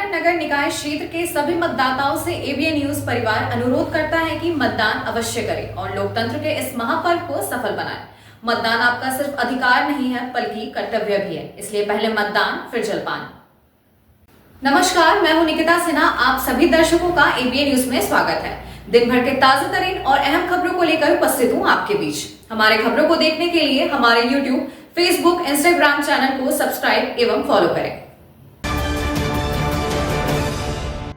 नगर नगर निकाय क्षेत्र के सभी मतदाताओं से एबीएन न्यूज परिवार अनुरोध करता है कि मतदान अवश्य करें और लोकतंत्र के इस महापर्व को सफल बनाएं। मतदान आपका सिर्फ अधिकार नहीं है बल्कि कर्तव्य भी है, इसलिए पहले मतदान फिर जलपान। नमस्कार, मैं हूं निकिता सिन्हा। आप सभी दर्शकों का एबीएन न्यूज में स्वागत है। दिन भर के ताजा तरीन और अहम खबरों को लेकर उपस्थित हूं आपके बीच। हमारे खबरों को देखने के लिए हमारे यूट्यूब, फेसबुक, इंस्टाग्राम चैनल को सब्सक्राइब एवं फॉलो करें।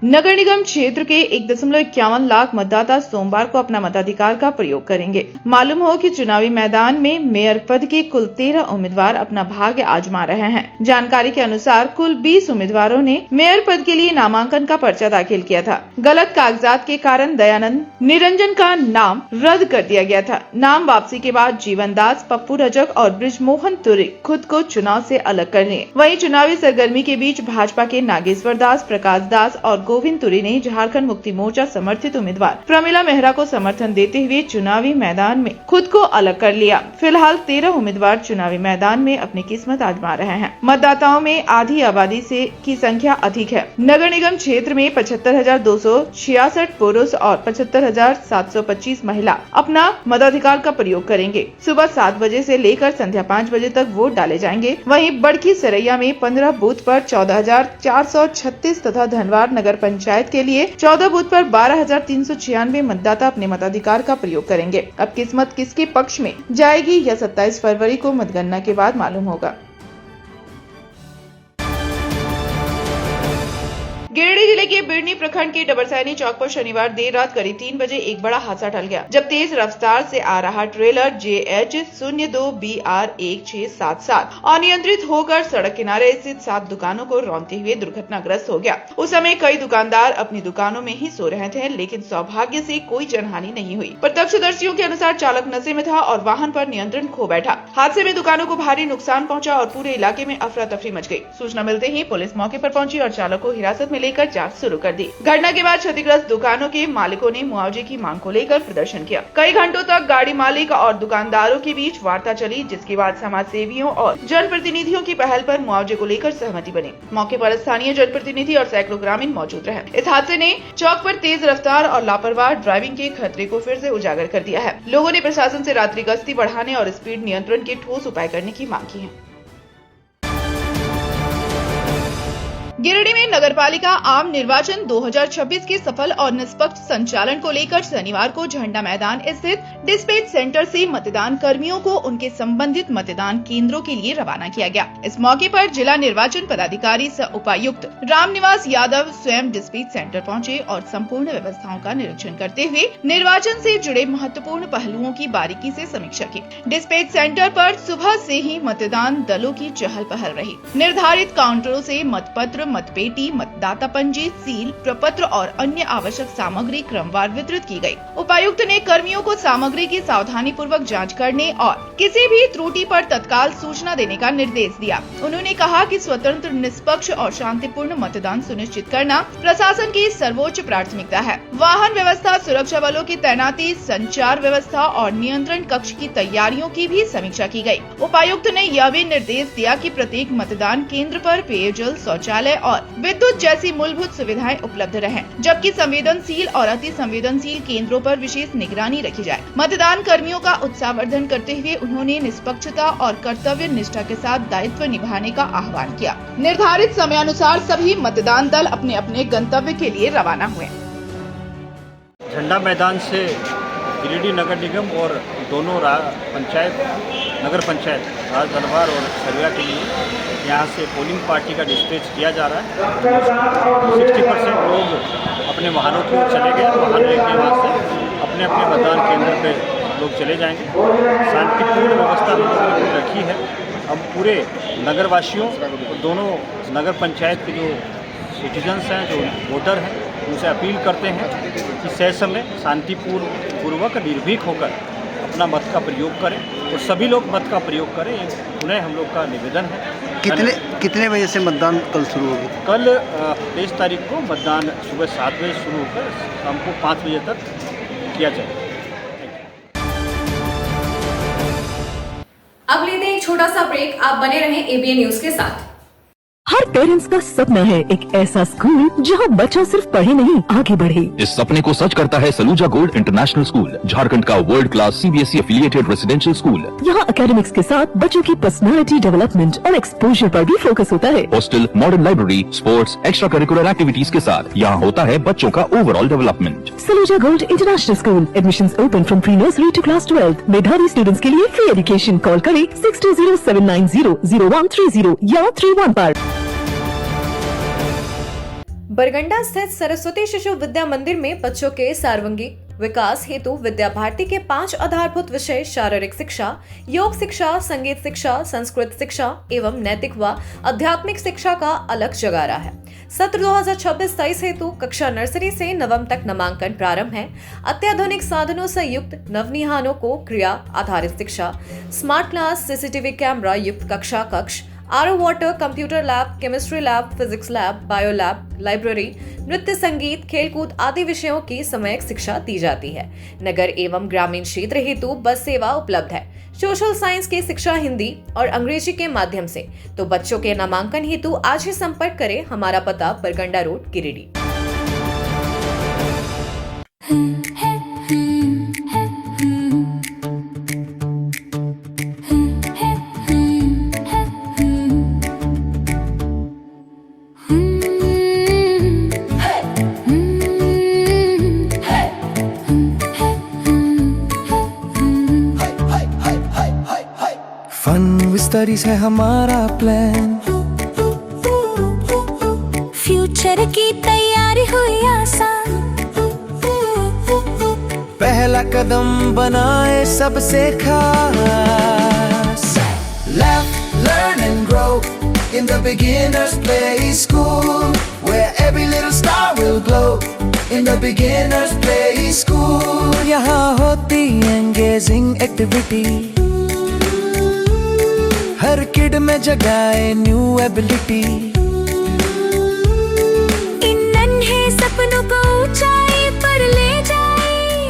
नगर निगम क्षेत्र के 1.51 लाख मतदाता सोमवार को अपना मताधिकार का प्रयोग करेंगे। मालूम हो कि चुनावी मैदान में मेयर पद के कुल 13 उम्मीदवार अपना भाग्य आजमा रहे हैं। जानकारी के अनुसार कुल 20 उम्मीदवारों ने मेयर पद के लिए नामांकन का पर्चा दाखिल किया था। गलत कागजात के कारण दयानंद निरंजन का नाम रद्द कर दिया गया था। नाम वापसी के बाद जीवन दास, पप्पू रजक और ब्रिजमोहन तुरी खुद को चुनाव से अलग कर लिए। वहीं चुनावी सरगर्मी के बीच भाजपा के नागेश्वर दास, प्रकाश दास और गोविंद तुरी ने झारखंड मुक्ति मोर्चा समर्थित उम्मीदवार प्रमिला मेहरा को समर्थन देते हुए चुनावी मैदान में खुद को अलग कर लिया। फिलहाल 13 उम्मीदवार चुनावी मैदान में अपनी किस्मत आजमा रहे हैं। मतदाताओं में आधी आबादी से की संख्या अधिक है। नगर निगम क्षेत्र में 75,266 पुरुष और 75,725 महिला अपना मताधिकार का प्रयोग करेंगे। सुबह 7 बजे से लेकर संध्या 5 बजे तक वोट डाले जाएंगे। वहीं बड़की सरैया में 15 बूथ पर 14,436 तथा धनवार नगर पंचायत के लिए 14 बूथ पर 12,396 मतदाता अपने मताधिकार का प्रयोग करेंगे। अब किस्मत किसके पक्ष में जाएगी यह 27 फरवरी को मतगणना के बाद मालूम होगा। गिरिडीह जिले के बिरनी प्रखंड के डबरसैनी चौक पर शनिवार देर रात करीब 3 बजे एक बड़ा हादसा टल गया, जब तेज रफ्तार से आ रहा ट्रेलर JH02BR1677 अनियंत्रित होकर सड़क किनारे स्थित 7 दुकानों को रौंदते हुए दुर्घटनाग्रस्त हो गया। उस समय कई दुकानदार अपनी दुकानों में ही सो रहे थे, लेकिन सौभाग्य से कोई जनहानि नहीं हुई। प्रत्यक्षदर्शियों के अनुसार चालक नशे में था और वाहन पर नियंत्रण खो बैठा। हादसे में दुकानों को भारी नुकसान पहुंचा और पूरे इलाके में अफरा तफरी मच गई। सूचना मिलते ही पुलिस मौके पर पहुंची और चालक को हिरासत में लेकर जांच शुरू कर दी। घटना के बाद क्षतिग्रस्त दुकानों के मालिकों ने मुआवजे की मांग को लेकर प्रदर्शन किया। कई घंटों तक गाड़ी मालिक और दुकानदारों के बीच वार्ता चली, जिसके बाद समाज सेवियों और जनप्रतिनिधियों की पहल पर मुआवजे को लेकर सहमति बनी। मौके पर स्थानीय जनप्रतिनिधि और सैकड़ों ग्रामीण मौजूद रहे। इस हादसे ने चौक पर तेज रफ्तार और लापरवाह ड्राइविंग के खतरे को फिर से उजागर कर दिया है। लोगों ने प्रशासन से रात्रि गश्ती बढ़ाने और स्पीड नियंत्रण के ठोस उपाय करने की मांग की है। गिरिडीह में नगरपालिका आम निर्वाचन 2026 के सफल और निष्पक्ष संचालन को लेकर शनिवार को झंडा मैदान स्थित डिस्पैच सेंटर से मतदान कर्मियों को उनके संबंधित मतदान केंद्रों के लिए रवाना किया गया। इस मौके पर जिला निर्वाचन पदाधिकारी सह उपायुक्त रामनिवास यादव स्वयं डिस्पैच सेंटर पहुंचे और संपूर्ण व्यवस्थाओं का निरीक्षण करते हुए निर्वाचन से जुड़े महत्वपूर्ण पहलुओं की बारीकी से समीक्षा की। डिस्पैच सेंटर पर सुबह से ही मतदान दलों की चहल पहल रही। निर्धारित काउंटरों से मतपत्र, मतपेटी, मतदाता पंजी, सील, प्रपत्र और अन्य आवश्यक सामग्री क्रमवार वितरित की गई। उपायुक्त ने कर्मियों को सामग्री की सावधानी पूर्वक जाँच करने और किसी भी त्रुटि पर तत्काल सूचना देने का निर्देश दिया। उन्होंने कहा कि स्वतंत्र, निष्पक्ष और शांतिपूर्ण मतदान सुनिश्चित करना प्रशासन की सर्वोच्च प्राथमिकता है। वाहन व्यवस्था, सुरक्षा बलों की तैनाती, संचार व्यवस्था और नियंत्रण कक्ष की तैयारियों की भी समीक्षा की गई। उपायुक्त ने यह भी निर्देश दिया कि प्रत्येक मतदान केंद्र पर पेयजल, शौचालय और विद्युत जैसी मूलभूत सुविधाएं उपलब्ध रहें, जबकि संवेदनशील और अति संवेदनशील केंद्रों पर विशेष निगरानी रखी जाए। मतदान कर्मियों का उत्साहवर्धन करते हुए उन्होंने निष्पक्षता और कर्तव्य निष्ठा के साथ दायित्व निभाने का आह्वान किया। निर्धारित समयानुसार सभी मतदान दल अपने अपने गंतव्य के लिए रवाना हुए। झंडा मैदान से गिरिडीह नगर निगम और दोनों पंचायत, नगर पंचायत राज धनवार और सरैया के लिए यहाँ से पोलिंग पार्टी का डिस्पैच किया जा रहा है। 60% लोग अपने वाहनों की ओर चले गए। वाहन लेके वहाँ से अपने अपने मतदान केंद्र पे लोग चले जाएंगे। शांतिपूर्ण व्यवस्था हम लोगों ने रखी है। हम पूरे नगरवासियों और दोनों नगर पंचायत के जो सिटीजन्स हैं, जो वोटर हैं, उनसे अपील करते हैं कि सही समय शांतिपूर्वक निर्भीक होकर अपना मत का प्रयोग करें और सभी लोग मत का प्रयोग करें। ये पुनः हम लोग का निवेदन है। कितने बजे से मतदान कल शुरू होगी? कल 23 तारीख को मतदान सुबह 7 बजे शुरू होकर शाम को 5 बजे तक किया जाएगा। अब लेते हैं एक छोटा सा ब्रेक। आप बने रहें एबीएन न्यूज के साथ। हर पेरेंट्स का सपना है एक ऐसा स्कूल जहां बच्चा सिर्फ पढ़े नहीं आगे बढ़े। इस सपने को सच करता है Saluja gold international school, Jharkhand का world class CBSE affiliated residential school. यहाँ एकेडमिक्स के साथ बच्चों की पर्सनालिटी डेवलपमेंट और एक्सपोजर पर भी फोकस होता है। Hostel, modern library, sports, extra curricular activities के साथ यहाँ होता है बच्चों का overall development. Saluja gold international school admissions open from pre nursery to class 12। मेधावी स्टूडेंट्स के लिए फ्री एजुकेशन। कॉल करें 6207900130 या 31 पर। बरगंडा स्थित सरस्वती शिशु विद्या मंदिर में बच्चों के सर्वांगीण विकास हेतु विद्या भारती के 5 आधारभूत विषय शारीरिक शिक्षा, योग शिक्षा, संगीत शिक्षा, संस्कृत शिक्षा एवं नैतिक व आध्यात्मिक शिक्षा का अलग जगह रहा है। सत्र 2026-23 हेतु कक्षा नर्सरी से नवम तक नामांकन प्रारंभ है। अत्याधुनिक साधनों से युक्त नवनिहानों को क्रिया आधारित शिक्षा, स्मार्ट क्लास, सीसीटीवी कैमरा युक्त कक्षा कक्ष, RO water, computer lab, chemistry lab, physics lab, bio lab, library, नृत्य, संगीत, खेलकूद आदि विषयों की समयक शिक्षा दी जाती है। नगर एवं ग्रामीण क्षेत्र हेतु बस सेवा उपलब्ध है। सोशल साइंस की शिक्षा हिंदी और अंग्रेजी के माध्यम से। तो बच्चों के नामांकन हेतु आज ही संपर्क करें। हमारा पता बरगंडा रोड, गिरिडीह। फन स्टडीज है हमारा प्लान, फ्यूचर की तैयारी हुई आसान। पहला कदम बनाए सबसे खास। Laugh, learn and grow in the beginner's play school, where every little star will glow in the beginner's play school. यहाँ होती engaging activity, हर किड में जगाए न्यू एबिलिटी। इन नन्हे सपनों को ऊंचाई पर ले जाए।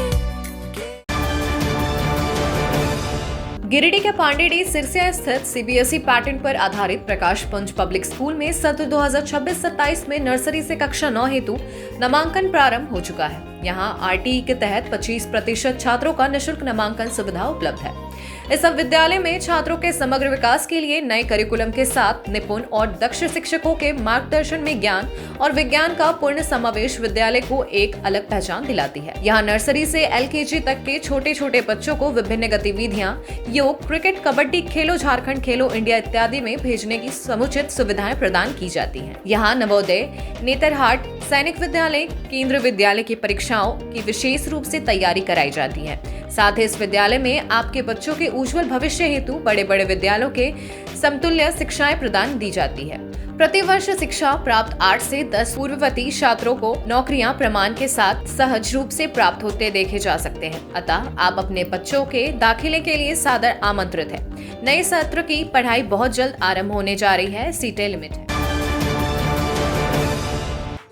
गिरिडीह के पांडेडी सिरसिया स्थित सीबीएसई पैटर्न पर आधारित प्रकाश पुंज पब्लिक स्कूल में सत्र 2026-27 में नर्सरी से कक्षा 9 हेतु नामांकन प्रारंभ हो चुका है। यहाँ आरटीई के तहत 25% छात्रों का निःशुल्क नामांकन सुविधा उपलब्ध है। इस विद्यालय में छात्रों के समग्र विकास के लिए नए करिकुलम के साथ निपुण और दक्ष शिक्षकों के मार्गदर्शन में ज्ञान और विज्ञान का पूर्ण समावेश विद्यालय को एक अलग पहचान दिलाती है। यहाँ नर्सरी से एलकेजी तक के छोटे छोटे बच्चों को विभिन्न गतिविधियाँ, योग, क्रिकेट, कबड्डी, खेलो झारखंड, खेलो इंडिया इत्यादि में भेजने की समुचित सुविधाएं प्रदान की जाती हैं। यहाँ नवोदय, नेतरहाट, सैनिक विद्यालय, केंद्रीय विद्यालय की परीक्षाओं की विशेष रूप से तैयारी कराई जाती है। साथ ही इस विद्यालय में आपके बच्चों के उज्जवल भविष्य हेतु बड़े बड़े विद्यालयों के समतुल्य शिक्षाएं प्रदान दी जाती है। प्रतिवर्ष शिक्षा प्राप्त 8 से 10 पूर्ववर्ती छात्रों को नौकरियां प्रमाण के साथ सहज रूप से प्राप्त होते देखे जा सकते हैं। अतः आप अपने बच्चों के दाखिले के लिए सादर आमंत्रित है। नए सत्र की पढ़ाई बहुत जल्द आरंभ होने जा रही है। सीटें लिमिट है।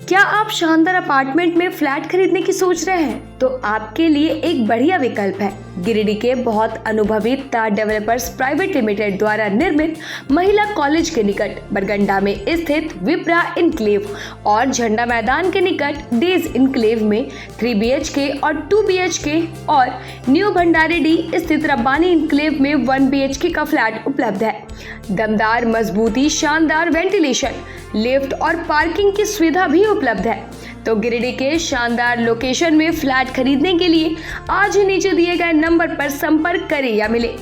क्या आप शानदार अपार्टमेंट में फ्लैट खरीदने की सोच रहे हैं? तो आपके लिए एक बढ़िया विकल्प है। गिरिडीह के बहुत अनुभवी तार डेवलपर्स प्राइवेट लिमिटेड द्वारा निर्मित महिला कॉलेज के निकट बरगंडा में स्थित विप्रा इनक्लेव और झंडा मैदान के निकट डेज इनक्लेव में 3 BHK और 2 BHK और न्यू भंडारीडी स्थित रब्बानी इनक्लेव में 1 BHK का फ्लैट उपलब्ध है। दमदार मजबूती, शानदार वेंटिलेशन, लिफ्ट और पार्किंग की सुविधा भी उपलब्ध है। तो गिरिडीह के शानदार लोकेशन में फ्लैट खरीदने के लिए आज ही नीचे दिए गए नंबर पर संपर्क करें या मिले।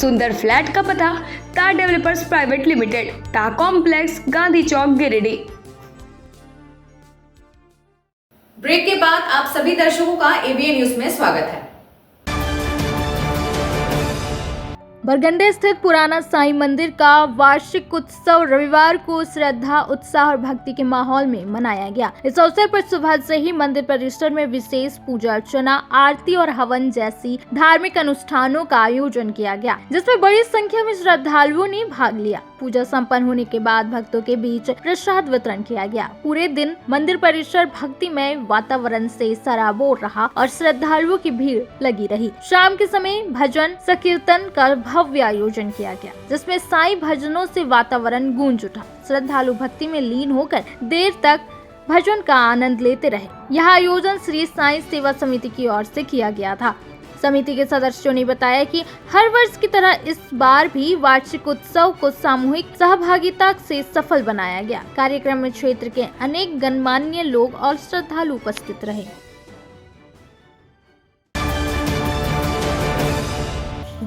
सुंदर फ्लैट का पता तार डेवलपर्स प्राइवेट लिमिटेड, टा कॉम्प्लेक्स, गांधी चौक, गिरिडीह। ब्रेक के बाद आप सभी दर्शकों का एबीएन न्यूज में स्वागत है। बरगंडे स्थित पुराना साईं मंदिर का वार्षिक उत्सव रविवार को श्रद्धा, उत्साह और भक्ति के माहौल में मनाया गया। इस अवसर पर सुबह से ही मंदिर परिसर में विशेष पूजा अर्चना, आरती और हवन जैसी धार्मिक अनुष्ठानों का आयोजन किया गया, जिसमें बड़ी संख्या में श्रद्धालुओं ने भाग लिया। पूजा संपन्न होने के बाद भक्तों के बीच प्रसाद वितरण किया गया। पूरे दिन मंदिर परिसर भक्तिमय वातावरण से सराबोर रहा और श्रद्धालुओं की भीड़ लगी रही। शाम के समय भजन संकीर्तन कर भव्य आयोजन किया गया, जिसमें साईं भजनों से वातावरण गूंज उठा। श्रद्धालु भक्ति में लीन होकर देर तक भजन का आनंद लेते रहे। यह आयोजन श्री साईं सेवा समिति की ओर से किया गया था। समिति के सदस्यों ने बताया कि हर वर्ष की तरह इस बार भी वार्षिक उत्सव को सामूहिक सहभागिता से सफल बनाया गया। कार्यक्रम में क्षेत्र के अनेक गणमान्य लोग और श्रद्धालु उपस्थित रहे।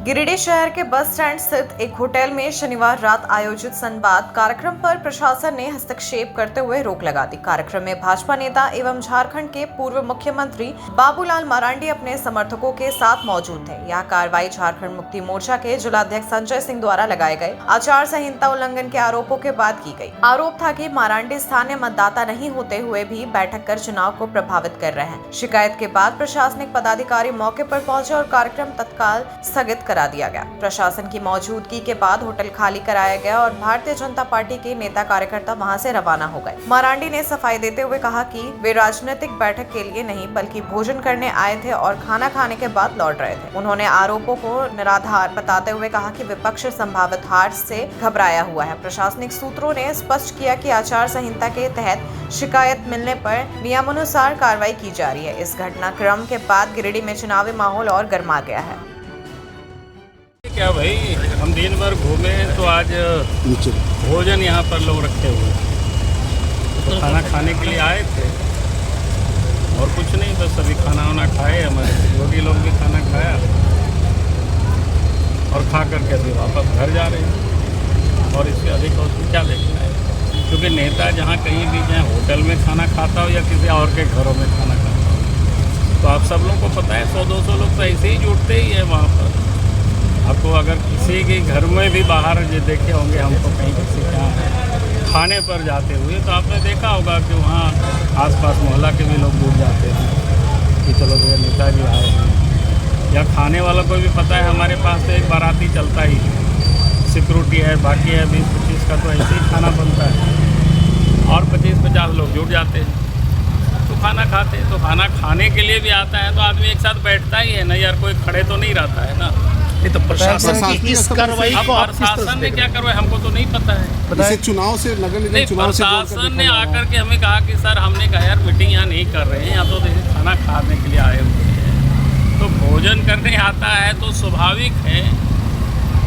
गिरिडीह शहर के बस स्टैंड स्थित एक होटल में शनिवार रात आयोजित संवाद कार्यक्रम पर प्रशासन ने हस्तक्षेप करते हुए रोक लगा दी। कार्यक्रम में भाजपा नेता एवं झारखंड के पूर्व मुख्यमंत्री बाबूलाल मरांडी अपने समर्थकों के साथ मौजूद थे। यह कार्रवाई झारखंड मुक्ति मोर्चा के जिलाध्यक्ष संजय सिंह द्वारा लगाए गए आचार संहिता उल्लंघन के आरोपों के बाद की गई। आरोप था कि मरांडी स्थानीय मतदाता नहीं होते हुए भी बैठक कर चुनाव को प्रभावित कर रहे हैं। शिकायत के बाद प्रशासनिक पदाधिकारी मौके पर पहुंचे और कार्यक्रम तत्काल स्थगित करा दिया गया। प्रशासन की मौजूदगी के बाद होटल खाली कराया गया और भारतीय जनता पार्टी के नेता कार्यकर्ता वहां से रवाना हो गए। मरांडी ने सफाई देते हुए कहा कि वे राजनीतिक बैठक के लिए नहीं बल्कि भोजन करने आए थे और खाना खाने के बाद लौट रहे थे। उन्होंने आरोपों को निराधार बताते हुए कहा कि विपक्ष संभावित हार से घबराया हुआ है। प्रशासनिक सूत्रों ने स्पष्ट किया कि आचार संहिता के तहत शिकायत मिलने पर नियमानुसार कार्रवाई की जा रही है। इस घटनाक्रम के बाद गिरिडीह में चुनावी माहौल और गर्मा गया है। क्या भाई, हम दिन भर घूमे तो आज भोजन यहाँ पर लोग रखे हुए तो खाना खाने के लिए आए थे और कुछ नहीं, बस अभी खाना वाना खाए, हमारे सिक्योरिटी लोग भी खाना खाया और खा करके अभी वापस घर जा रहे हैं। और इससे अधिक और क्या देखना है, क्योंकि नेता जहाँ कहीं भी चाहे होटल में खाना खाता हो या किसी और के घरों में खाना खाता हो, तो आप सब लोग को पता है 100-200 लोग तो ऐसे ही जुटते ही है वहाँ पर। आपको अगर किसी के घर में भी बाहर जो देखे होंगे हमको कहीं किसी क्या खाने पर जाते हुए, तो आपने देखा होगा कि वहाँ आसपास मोहल्ला के भी लोग जुट जाते हैं कि चलो भैया नेताजी आए हैं। या खाने वालों को भी पता है हमारे पास तो एक बाराती चलता ही सिक्योरिटी है, बाकी है 20-25 का तो ऐसे ही खाना बनता है और 25-50 लोग जुट जाते हैं तो खाना खाते हैं। तो खाना खाने के लिए भी आता है तो आदमी एक साथ बैठता ही है ना यार, कोई खड़े तो नहीं रहता है ना। तो प्रशासन की इस कार्रवाई को प्रशासन ने क्या करवाया हमको तो नहीं पता है। इसे चुनाव से नगर निगम चुनाव से प्रशासन ने आकर के हमें कहा कि सर, हमने कहा यार मीटिंग यहाँ नहीं कर रहे हैं, यहाँ तो देखिए खाना खाने के लिए आए हुए हैं। तो भोजन करने आता है तो स्वाभाविक है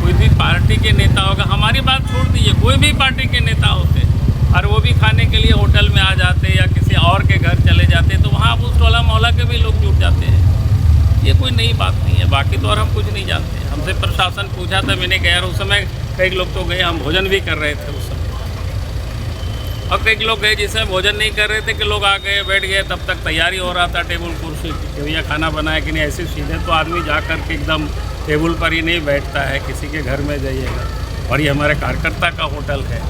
कोई भी पार्टी के नेता होगा, हमारी बात छोड़ दीजिए, कोई भी पार्टी के नेता होते और वो भी खाने के लिए होटल में आ जाते या किसी और के घर चले जाते तो वहाँ उस टोला मोहल्ला के भी लोग जुट जाते हैं। ये कोई नई बात नहीं है, बाकी तो और हम कुछ नहीं जानते। हमसे प्रशासन पूछा था, मैंने कहा यार उस समय कई लोग तो गए, हम भोजन भी कर रहे थे उस समय, और कई लोग गए जिसमें भोजन नहीं कर रहे थे कि लोग आ गए बैठ गए, तब तक तैयारी हो रहा था टेबल कुर्सी की, भैया खाना बनाया कि नहीं। ऐसे सीधे तो आदमी जा कर के एकदम टेबल पर ही नहीं बैठता है, किसी के घर में जाइएगा। और ये हमारे कार्यकर्ता का होटल है।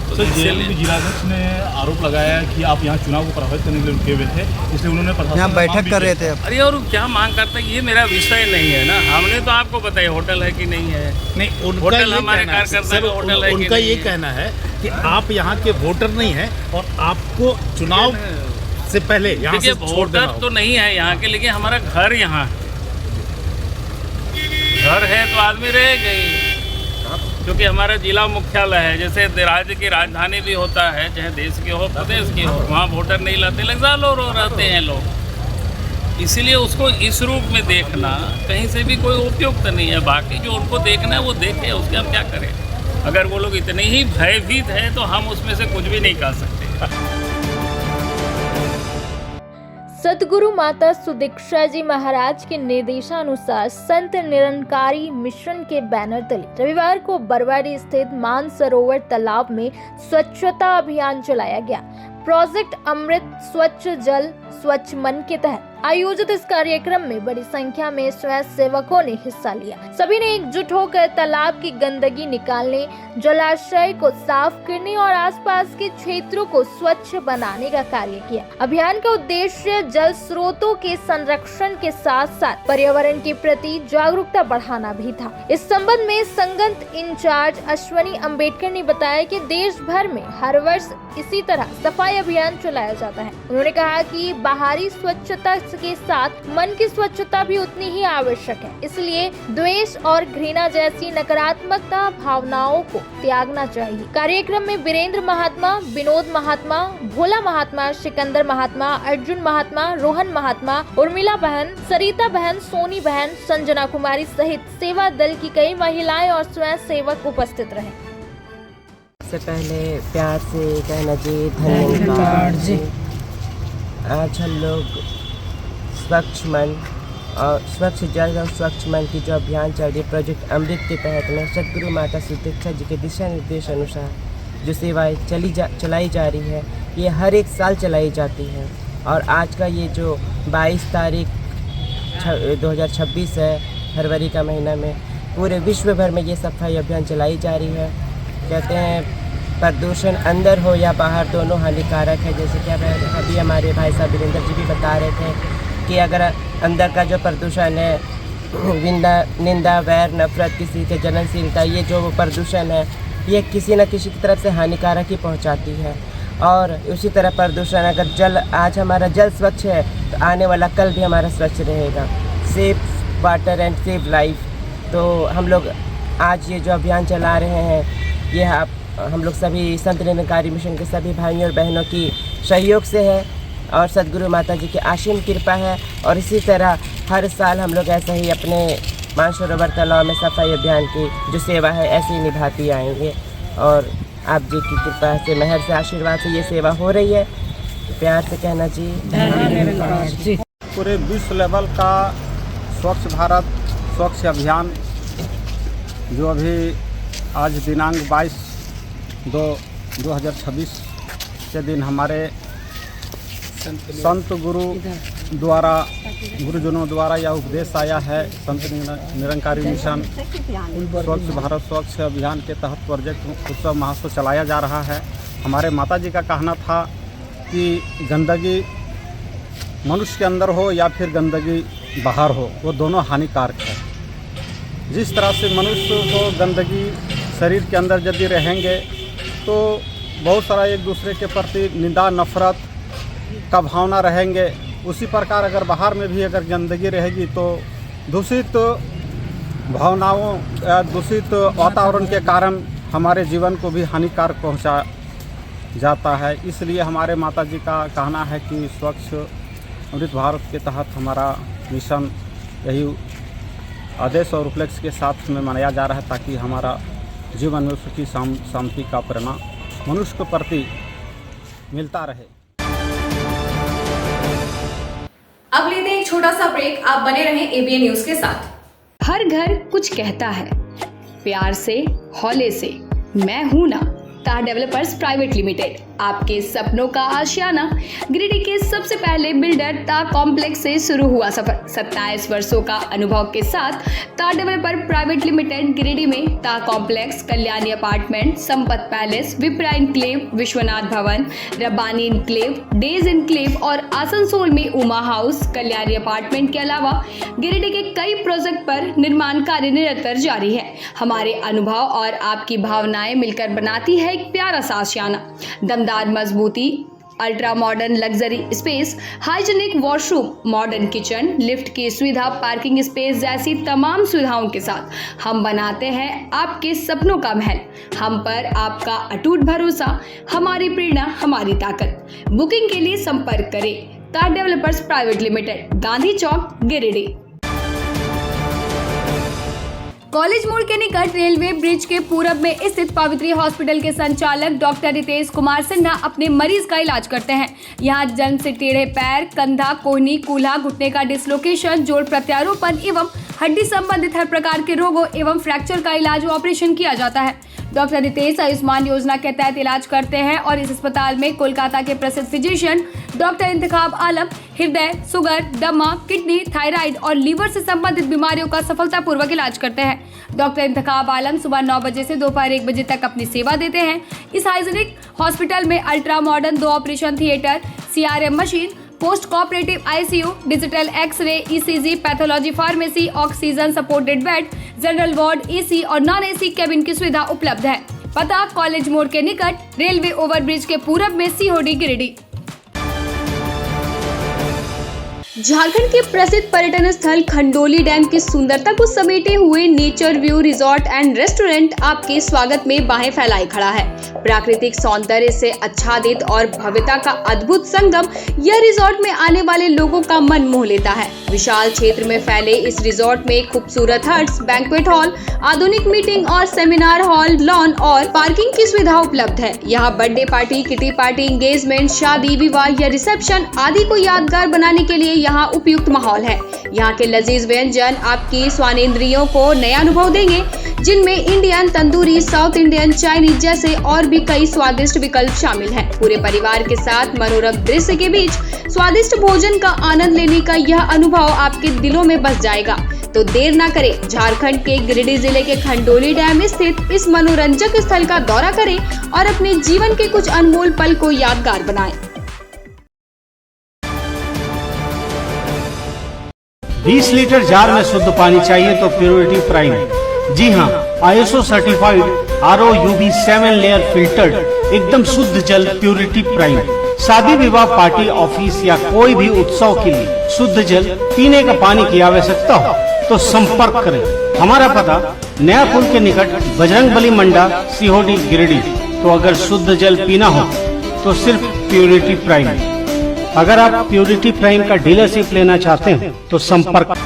तो जिलाध्यक्ष ने आरोप लगाया कि आप यहाँ चुनाव को प्रभावित करने के लिए रुके हुए थे, इसलिए उन्होंने यहाँ बैठक कर रहे थे। अरे और क्या मांग करते हैं, ये मेरा विषय नहीं है ना। हमने तो आपको बताया होटल है कि नहीं है। नहीं, होटल हमारे कार्यकर्ता का होटल है। उनका ये कहना है कि आप यहाँ के वोटर नहीं है और आपको चुनाव से पहले यहाँ से वोटर तो नहीं है यहाँ के, लेकिन हमारा घर यहाँ घर है तो आदमी रह गई, क्योंकि हमारा जिला मुख्यालय है। जैसे राज्य की राजधानी भी होता है, चाहे देश की हो प्रदेश की हो, वहाँ वोटर नहीं लाते, सालों रहते हैं लोग। इसलिए उसको इस रूप में देखना कहीं से भी कोई उपयुक्त नहीं है। बाकी जो उनको देखना है वो देखे, उसके हम क्या करें। अगर वो लोग इतने ही भयभीत हैं तो हम उसमें से कुछ भी नहीं कर सकते। सदगुरु माता सुदीक्षा जी महाराज के निर्देशानुसार संत निरंकारी मिशन के बैनर तले रविवार को बरवाडी स्थित मानसरोवर तालाब में स्वच्छता अभियान चलाया गया। प्रोजेक्ट अमृत स्वच्छ जल स्वच्छ मन के तहत आयोजित इस कार्यक्रम में बड़ी संख्या में स्वयं सेवकों ने हिस्सा लिया। सभी ने एकजुट होकर तालाब की गंदगी निकालने, जलाशय को साफ करने और आसपास के क्षेत्रों को स्वच्छ बनाने का कार्य किया। अभियान का उद्देश्य जल स्रोतों के संरक्षण के साथ साथ पर्यावरण के प्रति जागरूकता बढ़ाना भी था। इस संबंध में संगत इंचार्ज अश्वनी अम्बेडकर ने बताया कि देश भर में हर वर्ष इसी तरह सफाई अभियान चलाया जाता है। उन्होंने कहा कि बाहरी स्वच्छता स्वास्थ्य के साथ मन की स्वच्छता भी उतनी ही आवश्यक है। इसलिए द्वेष और घृणा जैसी नकारात्मकता भावनाओं को त्यागना चाहिए। कार्यक्रम में वीरेंद्र महात्मा, विनोद महात्मा, भोला महात्मा, सिकंदर महात्मा, अर्जुन महात्मा, रोहन महात्मा, उर्मिला बहन, सरिता बहन, सोनी बहन, संजना कुमारी सहित सेवा दल की कई महिलाएं और स्वयं सेवक उपस्थित रहे। सबसे पहले प्यार से कहना जी धन्यवाद जी। आज हम लोग स्वच्छ मन और स्वच्छ जल और स्वच्छ मन की जो अभियान चल रही है प्रोजेक्ट अमृत के तहत में सदगुरु माता सुदीक्षा जी के दिशा निर्देश अनुसार जो सेवाएं चलाई जा रही है ये हर एक साल चलाई जाती है। और आज का ये जो 22 तारीख 2026 है, फरवरी का महीना में पूरे विश्व भर में ये सफाई अभियान चलाई जा रही है। कहते हैं प्रदूषण अंदर हो या बाहर दोनों हानिकारक है। जैसे कि अभी हमारे भाई साहब वीरेंद्र जी भी बता रहे थे कि अगर अंदर का जो प्रदूषण है निंदा वैर नफरत किसी के जलनशीलता ये जो प्रदूषण है ये किसी न किसी की तरफ से हानिकारक ही पहुंचाती है। और उसी तरह प्रदूषण अगर आज हमारा जल स्वच्छ है तो आने वाला कल भी हमारा स्वच्छ रहेगा। Safe water and safe life. तो हम लोग आज ये जो अभियान चला रहे हैं ये हम लोग सभी संत निरंकारी मिशन के सभी भाइयों और बहनों की सहयोग से है और सदगुरु माता जी की असीम कृपा है। और इसी तरह हर साल हम लोग ऐसे ही अपने मानसरोवर तालाब में सफाई अभियान की जो सेवा है ऐसे ही निभाती आएंगे। और आप जी की कृपा से मेहर से आशीर्वाद से ये सेवा हो रही है। प्यार से कहना जी। पूरे विश्व लेवल का स्वच्छ भारत स्वच्छ अभियान जो अभी आज दिनांक 22/2/2026 के दिन हमारे संत गुरुजनों द्वारा यह उपदेश आया है। संत निरंकारी मिशन स्वच्छ भारत स्वच्छ अभियान के तहत प्रोजेक्ट उत्सव महोत्सव चलाया जा रहा है। हमारे माता जी का कहना था कि गंदगी मनुष्य के अंदर हो या फिर गंदगी बाहर हो वो दोनों हानिकारक है। जिस तरह से मनुष्य को गंदगी शरीर के अंदर यदि रहेंगे तो बहुत सारा एक दूसरे के प्रति निंदा नफरत का भावना रहेंगे। उसी प्रकार अगर बाहर में भी अगर गंदगी रहेगी तो दूषित भावनाओं दूषित वातावरण के कारण हमारे जीवन को भी हानिकारक पहुंचा जाता है। इसलिए हमारे माता जी का कहना है कि स्वच्छ अमृत भारत के तहत हमारा मिशन यही आदेश और उपलक्ष्य के साथ में मनाया जा रहा है ताकि हमारा जीवन में सुखी शांति का परिणाम मनुष्य के प्रति मिलता रहे। अब लेते हैं एक छोटा सा ब्रेक। आप बने रहें एबीएन न्यूज के साथ। हर घर कुछ कहता है, प्यार से हौले से, मैं हूं ना। तार डेवलपर्स प्राइवेट लिमिटेड आपके सपनों का आशियाना। गिरिडीह के सबसे पहले बिल्डर ता कॉम्प्लेक्स से शुरू हुआ सफर। 27 वर्षों का अनुभव के साथ तार डेवलपर प्राइवेट लिमिटेड गिरिडीह में ता complex, Kalyani apartment, Sampat palace, Vipra enclave, Vishwanath Bhawan, Rabbani enclave, days enclave और आसनसोल में उमा हाउस, कल्याणी अपार्टमेंट के अलावा गिरिडीह के कई प्रोजेक्ट पर निर्माण कार्य निरंतर जारी है। हमारे अनुभव और आपकी भावनाएं मिलकर बनाती है एक प्यारा सा आशियाना। दमदार मजबूती, ultra modern luxury space, hygienic washroom, modern kitchen, lift की सुविधा, पार्किंग स्पेस जैसी तमाम सुविधाओं के साथ हम बनाते हैं आपके सपनों का महल। हम पर आपका अटूट भरोसा, हमारी प्रेरणा, हमारी ताकत। बुकिंग के लिए संपर्क करें तार डेवलपर्स प्राइवेट लिमिटेड, गांधी चौक, गिरिडीह। कॉलेज मोड़ के निकट रेलवे ब्रिज के पूरब में स्थित पवित्री हॉस्पिटल के संचालक डॉक्टर रितेश कुमार सिन्हा अपने मरीज का इलाज करते हैं। यहां जन्म से टेढ़े पैर, कंधा, कोहनी, कूल्हा, घुटने का डिसलोकेशन, जोड़ प्रत्यारोपण एवं हड्डी संबंधित हर प्रकार के रोगों एवं फ्रैक्चर का इलाज व ऑपरेशन किया जाता है। डॉक्टर रितेश आयुष्मान योजना के तहत इलाज करते हैं और इस अस्पताल में कोलकाता के प्रसिद्ध फिजिशियन डॉक्टर इंतखाब आलम हृदय, शुगर, दमा, किडनी, थायराइड और लीवर से संबंधित बीमारियों का सफलतापूर्वक इलाज करते हैं। डॉक्टर इंतखाब आलम सुबह 9 बजे से दोपहर 1 बजे तक अपनी सेवा देते हैं। इस हाइजीनिक हॉस्पिटल में ultra modern 2 operation theatre, CRM machine, post cooperative ICU, digital x-ray, ECG, pathology, pharmacy, oxygen supported bed, general ward, AC और नॉन AC केबिन की सुविधा उपलब्ध है। पता कॉलेज मोड़ के निकट रेलवे ओवरब्रिज के पूरब में COD गिरिडीह। झारखंड के प्रसिद्ध पर्यटन स्थल खंडोली डैम की सुंदरता को समेटे हुए nature view resort and restaurant आपके स्वागत में बाहें फैलाए खड़ा है। प्राकृतिक सौंदर्य से आच्छादित और भव्यता का अद्भुत संगम यह रिजॉर्ट में आने वाले लोगों का मन मोह लेता है। विशाल क्षेत्र में फैले इस रिजॉर्ट में खूबसूरत हट्स, बैंक्वेट हॉल, आधुनिक मीटिंग और सेमिनार हॉल, लॉन और पार्किंग की सुविधा उपलब्ध है। यहाँ birthday party, kitty party, engagement, शादी, विवाह या रिसेप्शन आदि को यादगार बनाने के लिए यहाँ उपयुक्त माहौल है। यहाँ के लजीज व्यंजन आपकी स्वानेंद्रियों को नया अनुभव देंगे, जिनमें Indian, tandoori, south Indian, Chinese जैसे और भी कई स्वादिष्ट विकल्प शामिल हैं। पूरे परिवार के साथ मनोरम दृश्य के बीच स्वादिष्ट भोजन का आनंद लेने का यह अनुभव आपके दिलों में बस जाएगा। तो देर ना करें, झारखंड के गिरिडीह जिले के खंडोली डैम स्थित इस मनोरंजक स्थल का दौरा करें और अपने जीवन के कुछ अनमोल पल को यादगार बनाएं। 20 लीटर जार में शुद्ध पानी चाहिए तो प्योरिटी प्राइम। जी हाँ, ISO certified RO UV 7 layer filtered एकदम शुद्ध जल प्योरिटी प्राइम। शादी, विवाह, पार्टी, ऑफिस या कोई भी उत्सव के लिए शुद्ध जल पीने का पानी की आवश्यकता हो तो संपर्क करें। हमारा पता नया पुल के निकट बजरंगबली मंडा, सीहोडी, गिरिडीह। तो अगर शुद्ध जल पीना हो तो सिर्फ प्योरिटी प्राइम। अगर आप प्योरिटी प्राइम का डीलरशिप लेना चाहते हैं तो संपर्क।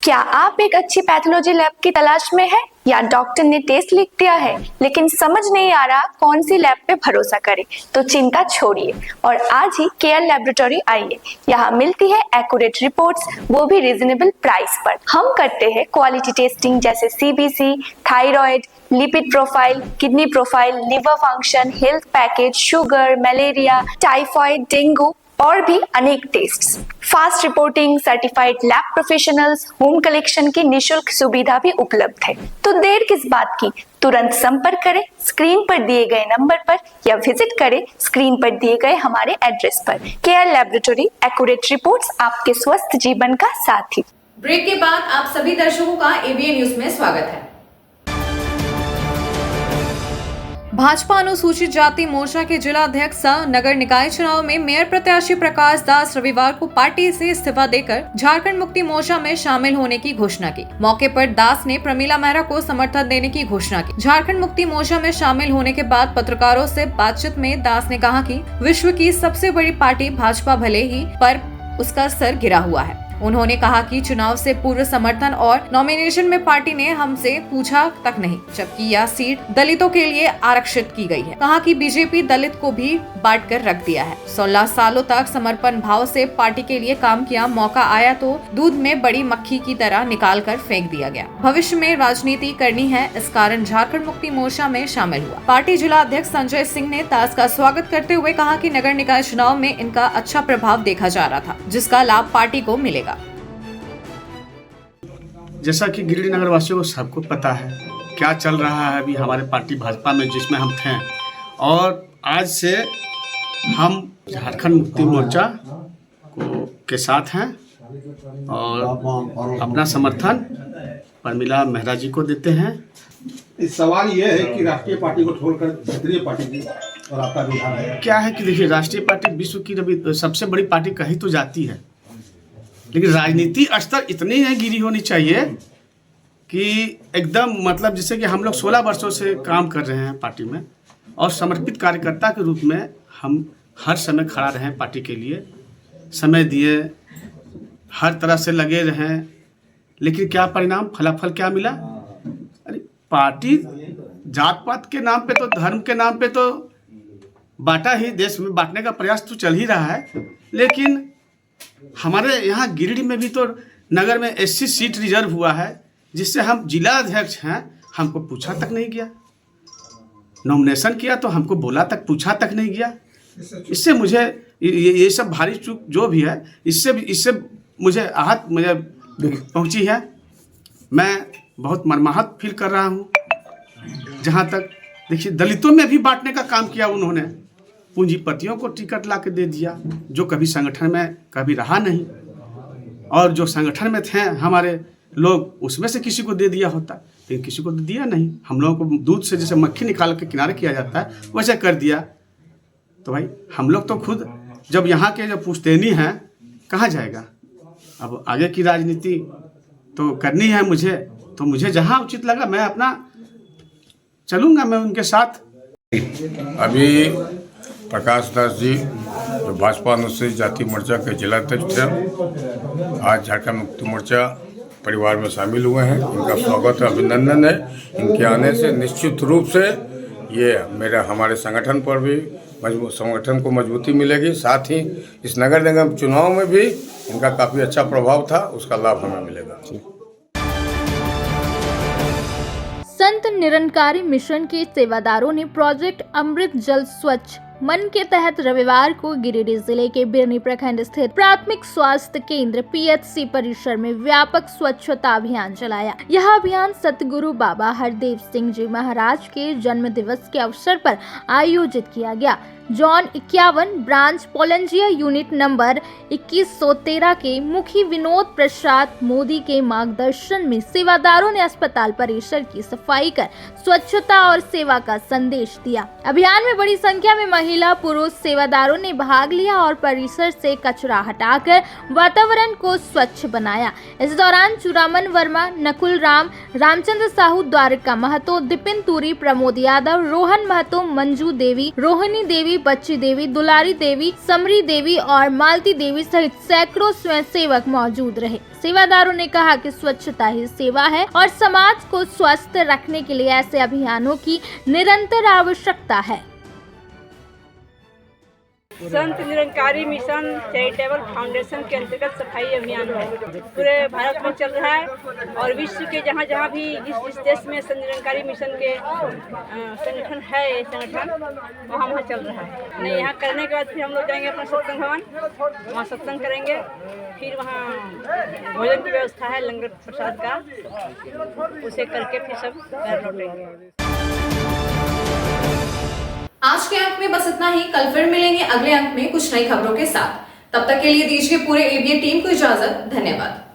क्या आप एक अच्छी पैथोलॉजी लैब की तलाश में हैं या डॉक्टर ने टेस्ट लिख दिया है लेकिन समझ नहीं आ रहा कौन सी लैब पे भरोसा करें? तो चिंता छोड़िए और आज ही केयर लैबोरेटरी आइए। यहाँ मिलती है एक्यूरेट रिपोर्ट्स, वो भी रीजनेबल प्राइस पर। हम करते हैं क्वालिटी टेस्टिंग जैसे CBC, thyroid, lipid profile, kidney profile, liver function, health package, sugar, malaria, typhoid, dengue और भी अनेक tests. Fast reporting, certified lab professionals, home collection की निशुल्क सुविधा भी उपलब्ध है। तो देर किस बात की, तुरंत संपर्क करें स्क्रीन पर दिए गए नंबर पर या विजिट करें स्क्रीन पर दिए गए हमारे एड्रेस पर। केयर लैबोरेटरी, एक्यूरेट रिपोर्ट्स, आपके स्वस्थ जीवन का साथी। ब्रेक के बाद आप सभी दर्शकों का ABN न्यूज में स्वागत है। भाजपा अनुसूचित जाति मोर्चा के जिला अध्यक्ष सह नगर निकाय चुनाव में मेयर प्रत्याशी प्रकाश दास रविवार को पार्टी से इस्तीफा देकर झारखंड मुक्ति मोर्चा में शामिल होने की घोषणा की। मौके पर दास ने प्रमीला मेहरा को समर्थन देने की घोषणा की। झारखंड मुक्ति मोर्चा में शामिल होने के बाद पत्रकारों से बातचीत में दास ने कहा कि विश्व की सबसे बड़ी पार्टी भाजपा भले ही पर उसका सर गिरा हुआ है। उन्होंने कहा कि चुनाव से पूर्व समर्थन और नॉमिनेशन में पार्टी ने हमसे पूछा तक नहीं, जबकि यह सीट दलितों के लिए आरक्षित की गई है। कहा कि बीजेपी दलित को भी बांट कर रख दिया है। 16 सालों तक समर्पण भाव से पार्टी के लिए काम किया, मौका आया तो दूध में बड़ी मक्खी की तरह निकाल कर फेंक दिया गया। भविष्य में राजनीति करनी है, इस कारण झारखंड मुक्ति मोर्चा में शामिल हुआ। पार्टी जिला अध्यक्ष संजय सिंह ने दास का स्वागत करते हुए कहा कि नगर निकाय चुनाव में इनका अच्छा प्रभाव देखा जा रहा था, जिसका लाभ पार्टी को मिलेगा। जैसा कि गिरिडीह नगर वासियों को सबको पता है क्या चल रहा है अभी हमारे पार्टी भाजपा में, जिसमें हम थे, और आज से हम झारखंड मुक्ति मोर्चा के साथ हैं और अपना समर्थन प्रमीला मेहरा जी को देते हैं। इस सवाल ये है कि राष्ट्रीय पार्टी को छोड़कर क्षेत्रीय पार्टी की और आपका रुझान है क्या है कि देखिए, राष्ट्रीय पार्टी विश्व की सबसे बड़ी पार्टी कही तो जाती है, लेकिन राजनीति स्तर इतनी है गिरी होनी चाहिए कि एकदम मतलब जैसे कि हम लोग 16 वर्षों से काम कर रहे हैं पार्टी में और समर्पित कार्यकर्ता के रूप में हम हर समय खड़ा रहे पार्टी के लिए, समय दिए, हर तरह से लगे रहें, लेकिन क्या परिणाम, फलाफल क्या मिला? अरे पार्टी जात पात के नाम पे तो, धर्म के नाम पे तो बांटा ही, देश में बांटने का प्रयास तो चल ही रहा है, लेकिन हमारे यहाँ गिरिडीह में भी तो नगर में SC सीट रिजर्व हुआ है, जिससे हम जिला अध्यक्ष हैं, हमको पूछा तक नहीं गया। नॉमिनेशन किया तो हमको बोला तक, पूछा तक नहीं गया। इससे मुझे ये सब भारी चूक जो भी है, इससे मुझे आहत मुझे पहुंची है। मैं बहुत मर्माहत फील कर रहा हूँ। जहाँ तक देखिए, दलितों में भी बांटने का काम किया उन्होंने, पूंजीपतियों को टिकट ला के दे दिया जो कभी संगठन में कभी रहा नहीं, और जो संगठन में थे हमारे लोग, उसमें से किसी को दे दिया होता, लेकिन किसी को दिया नहीं। हम लोगों को दूध से जैसे मक्खी निकाल के किनारे किया जाता है, वैसे कर दिया। तो भाई हम लोग तो खुद जब यहाँ के जो पुश्तैनी हैं कहाँ जाएगा। अब आगे की राजनीति तो करनी है मुझे, तो मुझे जहाँ उचित लगा मैं अपना चलूँगा, मैं उनके साथ। अभी प्रकाश दास जी जो भाजपा अनुसूचित जाति मोर्चा के जिलाध्यक्ष थे, आज झारखंड मुक्ति मोर्चा परिवार में शामिल हुए हैं। इनका स्वागत और अभिनंदन है। इनके आने से निश्चित रूप से ये हमारे संगठन पर भी संगठन को मजबूती मिलेगी, साथ ही इस नगर निगम चुनाव में भी इनका काफ़ी अच्छा प्रभाव था, उसका लाभ हमें मिलेगा। संत निरंकारी मिशन के सेवादारों ने प्रोजेक्ट अमृत जल स्वच्छ मन के तहत रविवार को गिरिडीह जिले के बिरनी प्रखंड स्थित प्राथमिक स्वास्थ्य केंद्र PHC परिसर में व्यापक स्वच्छता अभियान चलाया। यह अभियान सतगुरु बाबा हरदेव सिंह जी महाराज के जन्म दिवस के अवसर पर आयोजित किया गया। जॉन 51 ब्रांच पोलंजिया यूनिट नंबर 2113 के मुखी विनोद प्रसाद मोदी के मार्गदर्शन में सेवादारों ने अस्पताल परिसर की सफाई कर स्वच्छता और सेवा का संदेश दिया। अभियान में बड़ी संख्या में महिला पुरुष सेवादारों ने भाग लिया और परिसर से कचरा हटाकर वातावरण को स्वच्छ बनाया। इस दौरान चुरामन वर्मा, नकुल राम, रामचंद्र साहू, द्वारका महतो, दिपिन तुरी, प्रमोद यादव, रोहन महतो, मंजू देवी, रोहिणी देवी, बच्ची देवी, दुलारी देवी, समरी देवी और मालती देवी सहित सैकड़ों स्वयंसेवक मौजूद रहे। सेवादारों ने कहा कि स्वच्छता ही सेवा है और समाज को स्वस्थ रखने के लिए ऐसे अभियानों की निरंतर आवश्यकता है। Sant Nirankari mission charitable foundation के अंतर्गत सफाई अभियान है, पूरे भारत में चल रहा है और विश्व के जहाँ जहाँ भी जिस देश में संत निरंकारी मिशन के संगठन है, वहाँ चल रहा है। नहीं, यहाँ करने के बाद फिर हम लोग जाएंगे अपना सत्संग भवन, वहाँ सत्संग करेंगे, फिर वहाँ भोजन की व्यवस्था है लंगर प्रसाद का, उसे करके फिर सब घर लौटेंगे। आज के अंक में बस इतना ही। कल फिर मिलेंगे अगले अंक में कुछ नई खबरों के साथ। तब तक के लिए दीजिए पूरे ABN टीम को इजाजत। धन्यवाद।